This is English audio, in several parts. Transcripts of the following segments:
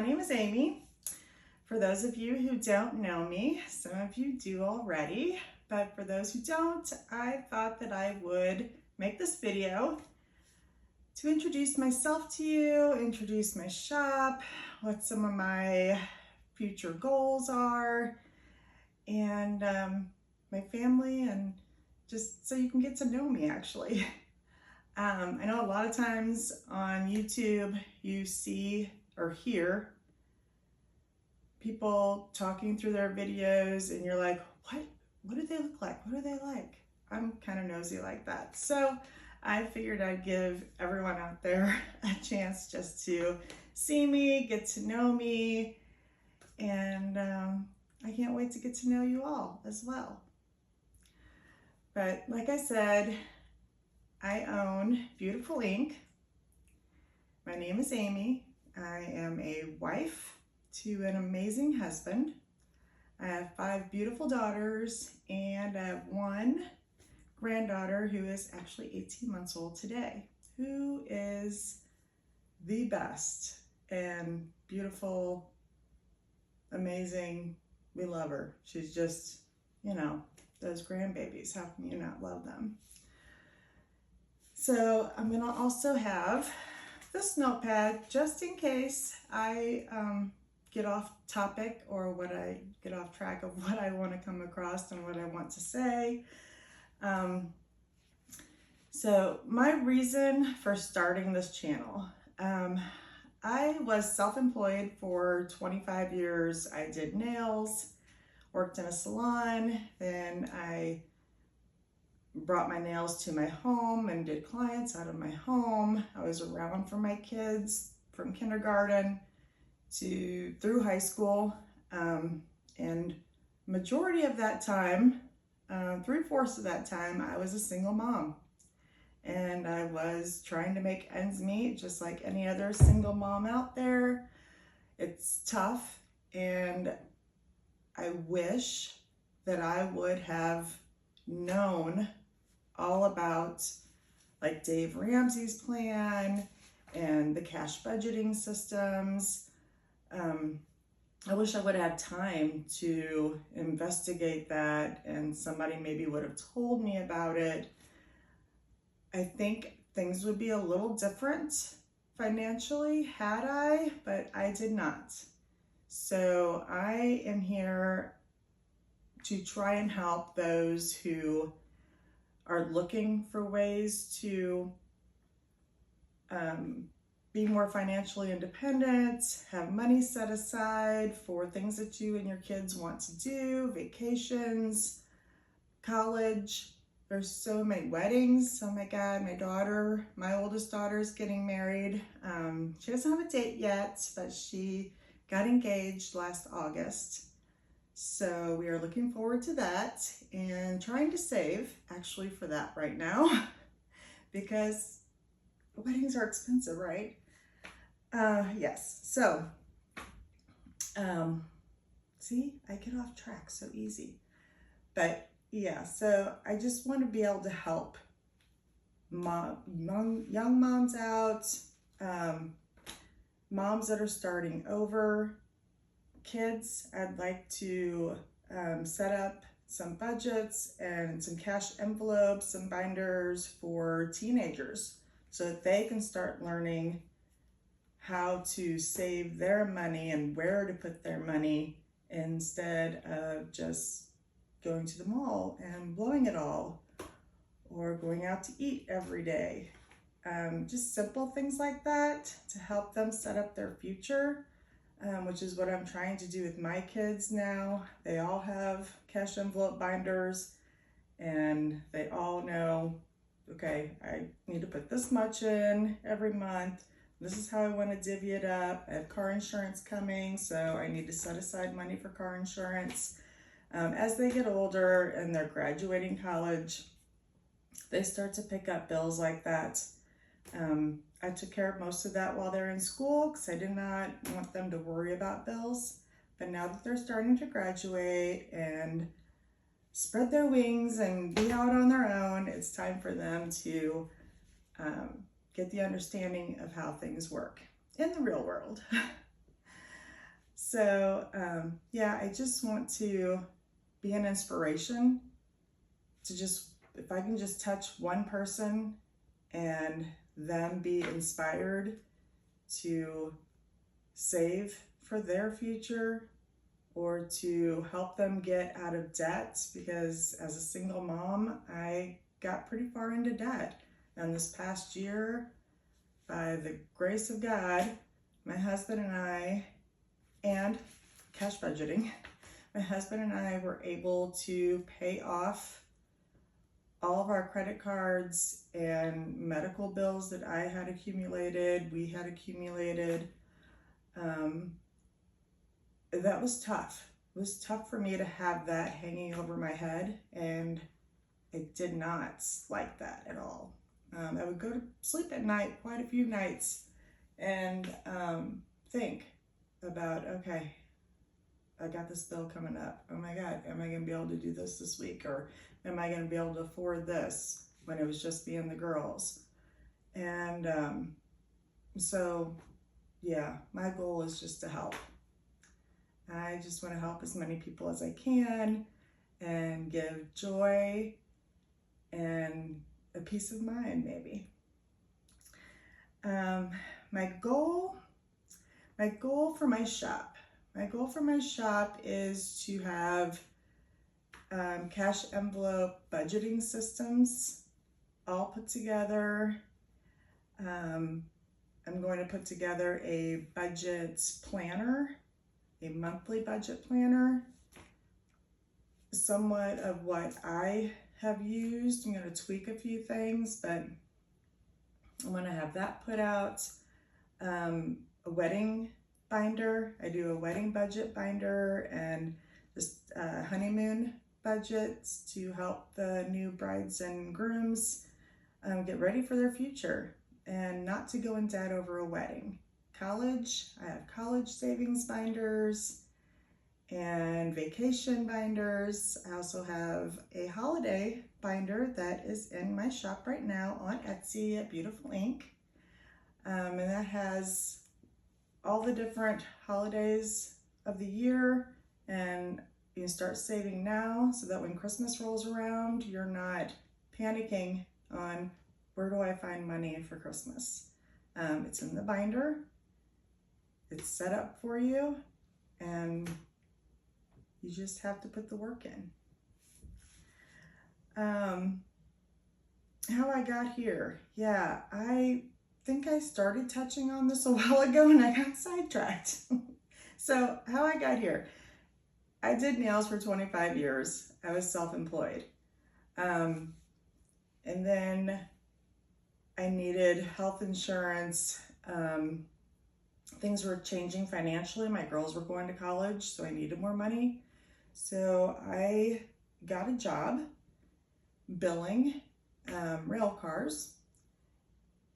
name is Amy. For those of you who don't know me, some of you do already, but for those who don't, I thought that I would make this video to introduce myself to you, introduce my shop, what some of my future goals are, and my family, and just so you can get to know me actually. I know a lot of times on YouTube you see or hear people talking through their videos and you're like, what do they look like? What are they like? I'm kind of nosy like that. So I figured I'd give everyone out there a chance just to see me, get to know me, and I can't wait to get to know you all as well. But like I said, I own Beautiful Ink. My name is Amy. I am a wife to an amazing husband. I have 5 beautiful daughters, and I have 1 granddaughter who is actually 18 months old today, who is the best and beautiful, amazing. We love her. She's just, you know, those grandbabies. How can you not love them? So I'm gonna also have this notepad just in case I get off topic or get off track of what I want to come across and what I want to say. So my reason for starting this channel, I was self-employed for 25 years. I did nails, worked in a salon, then I brought my nails to my home and did clients out of my home. I was around for my kids from kindergarten through high school, and majority of that time, 3/4 of that time, I was a single mom, and I was trying to make ends meet just like any other single mom out there. It's tough, and I wish that I would have known all about like Dave Ramsey's plan and the cash budgeting systems. I wish I would have had time to investigate that, and somebody maybe would have told me about it. I think things would be a little different financially had I, but I did not. So I am here to try and help those who are looking for ways to be more financially independent, have money set aside for things that you and your kids want to do, vacations, college. There's so many weddings. Oh my God, my oldest daughter is getting married. She doesn't have a date yet, but she got engaged last August. So we are looking forward to that and trying to save actually for that right now because weddings are expensive, right? Yes, so, see, I get off track so easy. But yeah, so I just want to be able to help young moms out, moms that are starting over, kids. I'd like to set up some budgets and some cash envelopes, some binders for teenagers so that they can start learning how to save their money and where to put their money instead of just going to the mall and blowing it all or going out to eat every day. Just simple things like that to help them set up their future, which is what I'm trying to do with my kids now. They all have cash envelope binders and they all know, okay, I need to put this much in every month. This is how I want to divvy it up. I have car insurance coming, so I need to set aside money for car insurance. As they get older and they're graduating college, they start to pick up bills like that. I took care of most of that while they're in school because I did not want them to worry about bills. But now that they're starting to graduate and spread their wings and be out on their own, it's time for them to get the understanding of how things work in the real world. So, yeah, I just want to be an inspiration to just, if I can just touch one person and them be inspired to save for their future or to help them get out of debt, because as a single mom, I got pretty far into debt. And this past year, by the grace of God, my husband and I, and cash budgeting, my husband and I were able to pay off all of our credit cards and medical bills that I had accumulated, we had accumulated. That was tough. It was tough for me to have that hanging over my head, and I did not like that at all. I would go to sleep at night quite a few nights and think about, okay, I got this bill coming up. Oh my God, am I going to be able to do this week? Or am I going to be able to afford this when it was just me and the girls? And so, yeah, my goal is just to help. I just want to help as many people as I can and give joy and a peace of mind, maybe. My goal for my shop. My goal for my shop is to have cash envelope budgeting systems all put together. I'm going to put together a budget planner, a monthly budget planner, somewhat of what I have used. I'm going to tweak a few things, but I'm going to have that put out. A wedding binder. I do a wedding budget binder and just honeymoon budgets to help the new brides and grooms get ready for their future and not to go in debt over a wedding. College, I have college savings binders and vacation binders. I also have a holiday binder that is in my shop right now on Etsy at Beautiful Ink. And that has all the different holidays of the year, and you can start saving now so that when Christmas rolls around, you're not panicking on where do I find money for Christmas. It's in the binder, it's set up for you, and you just have to put the work in. How I got here. Yeah, I think I started touching on this a while ago and I got sidetracked. So how I got here. I did nails for 25 years. I was self-employed. And then I needed health insurance. Things were changing financially. My girls were going to college, so I needed more money. So I got a job billing rail cars,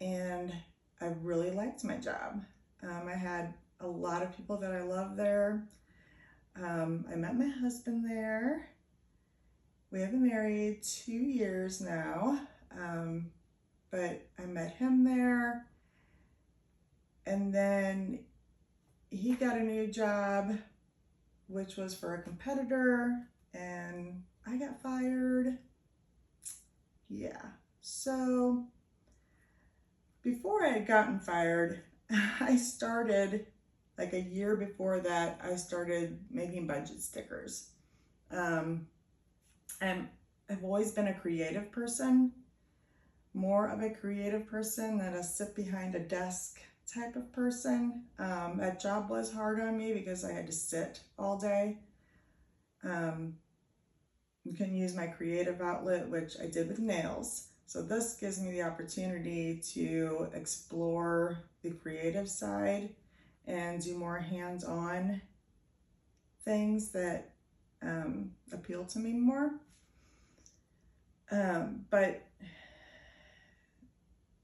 and I really liked my job. I had a lot of people that I love there. I met my husband there. We have been married 2 years now, but I met him there, and then he got a new job, which was for a competitor, and I got fired. Yeah, so before I had gotten fired, I started, like a year before that, I started making budget stickers. I've always been a creative person, more of a creative person than a sit behind a desk type of person. That job was hard on me because I had to sit all day. You can use my creative outlet, which I did with nails. So this gives me the opportunity to explore the creative side and do more hands-on things that appeal to me more. But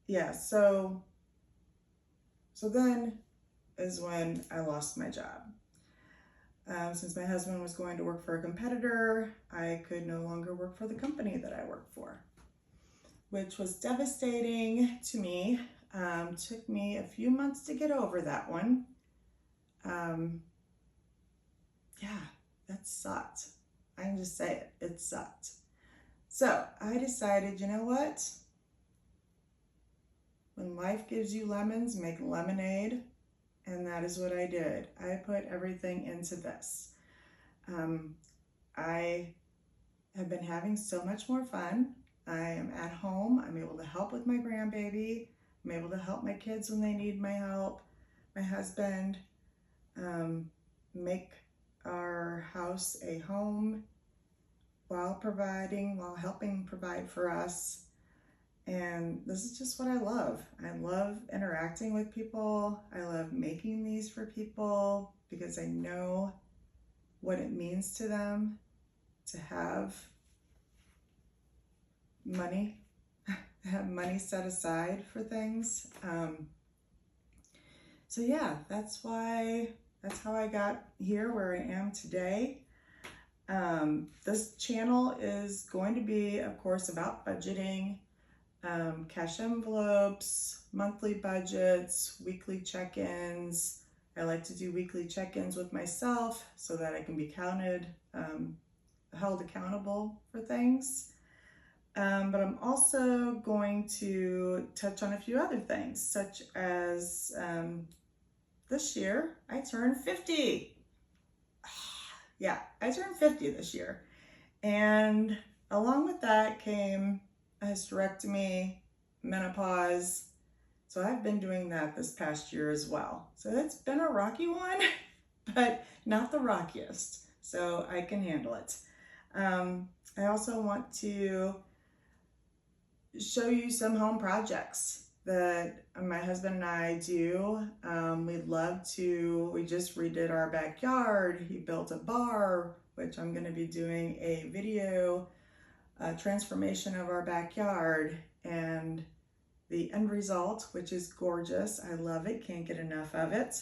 yeah, so then is when I lost my job. Since my husband was going to work for a competitor, I could no longer work for the company that I worked for, which was devastating to me. Took me a few months to get over that one. yeah, that sucked. I can just say it, it sucked. So I decided, you know what? When life gives you lemons, make lemonade. And that is what I did. I put everything into this. I have been having so much more fun. I am at home. I'm able to help with my grandbaby. I'm able to help my kids when they need my help. My husband, make our house a home while helping provide for us. And this is just what I love. I love interacting with people. I love making these for people because I know what it means to them to have money, set aside for things. So yeah, that's how I got here where I am today. This channel is going to be, of course, about budgeting, cash envelopes, monthly budgets, weekly check-ins. I like to do weekly check-ins with myself so that I can be held accountable for things. But I'm also going to touch on a few other things, such as this year I turned 50. Yeah, I turned 50 this year. And along with that came a hysterectomy, menopause. So I've been doing that this past year as well. So it's been a rocky one, but not the rockiest. So I can handle it. I also want to show you some home projects that my husband and I do. We just redid our backyard. He built a bar, which I'm gonna be doing a video transformation of our backyard, and the end result, which is gorgeous. I love it, can't get enough of it.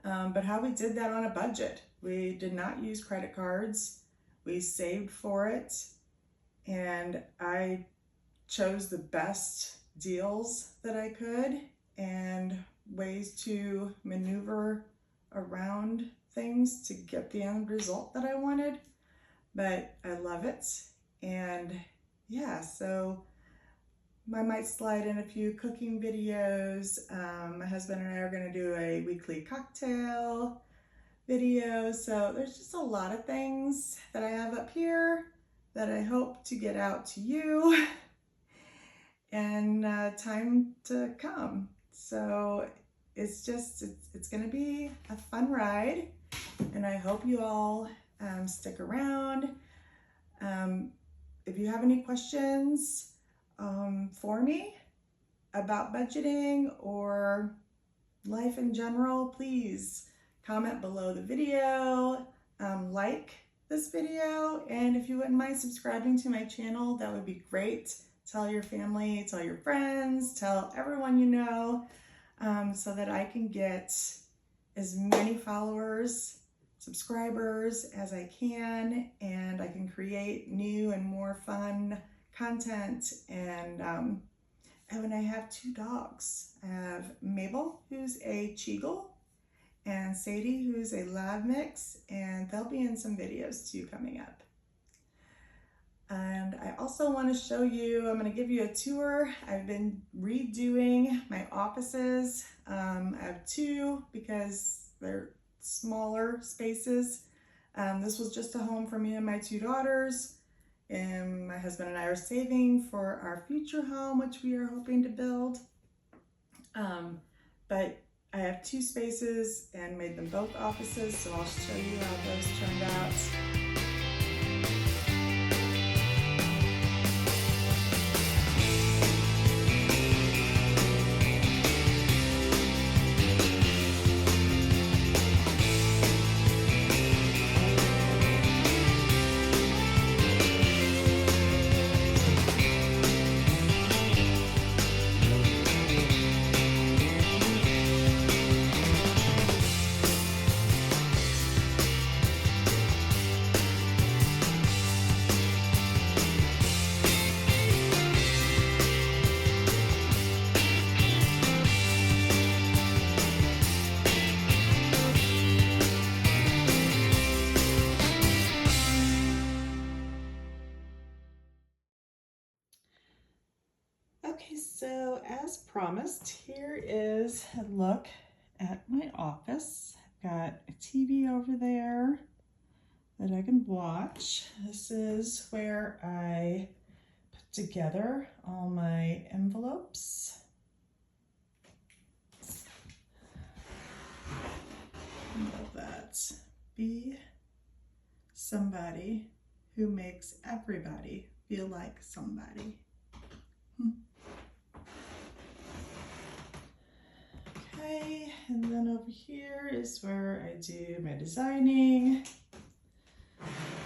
But how we did that on a budget. We did not use credit cards. We saved for it, and I chose the best deals that I could and ways to maneuver around things to get the end result that I wanted. But I love it. And yeah, so I might slide in a few cooking videos. My husband and I are going to do a weekly cocktail video. So there's just a lot of things that I have up here that I hope to get out to you and time to come. So it's going to be a fun ride, and I hope you all stick around. If you have any questions for me about budgeting or life in general, please comment below the video, like this video, and if you wouldn't mind subscribing to my channel, that would be great. Tell your family, tell your friends, tell everyone you know, so that I can get as many followers, subscribers as I can, and I can create new and more fun content. And when I have two dogs, I have Mabel, who's a Cheagle, and Sadie, who's a Lab Mix, and they'll be in some videos too coming up. And I also want to show you, I'm going to give you a tour. I've been redoing my offices. I have two because they're smaller spaces. This was just a home for me and my two daughters. And my husband and I are saving for our future home, which we are hoping to build. But I have two spaces and made them both offices, so I'll show you how those turned out. Okay, so as promised, here is a look at my office. I've got a TV over there that I can watch. This is where I put together all my envelopes. I love that. Be somebody who makes everybody feel like somebody. Okay, and then over here is where I do my designing.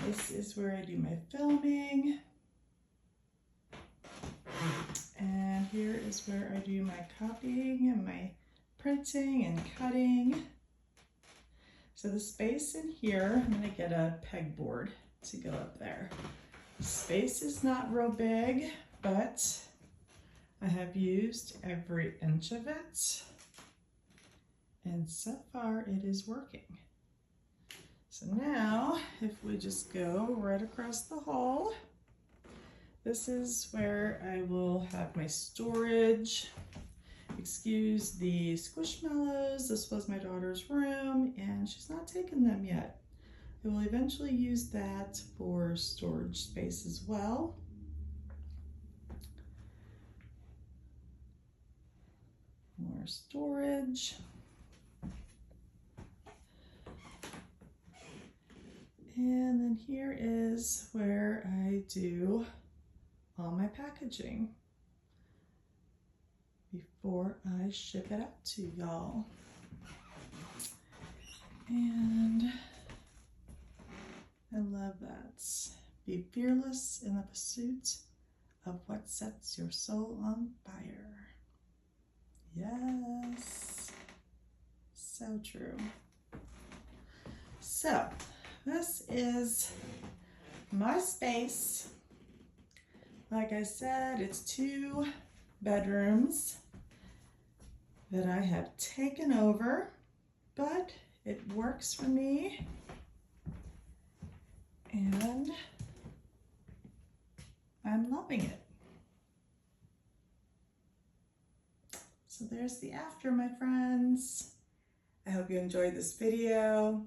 This is where I do my filming. And here is where I do my copying and my printing and cutting. So the space in here, I'm gonna get a pegboard to go up there. The space is not real big, but I have used every inch of it. And so far it is working. So now if we just go right across the hall, this is where I will have my storage. Excuse the squishmallows. This was my daughter's room and she's not taken them yet. I will eventually use that for storage space as well. More storage. And then here is where I do all my packaging before I ship it out to y'all. And I love that. Be fearless in the pursuit of what sets your soul on fire. Yes, so true. So this is my space. Like I said, it's 2 bedrooms that I have taken over, but it works for me. And I'm loving it. So there's the after, my friends. I hope you enjoyed this video,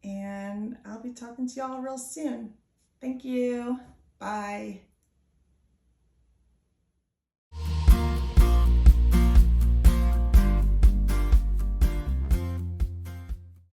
and I'll be talking to y'all real soon. Thank you. Bye.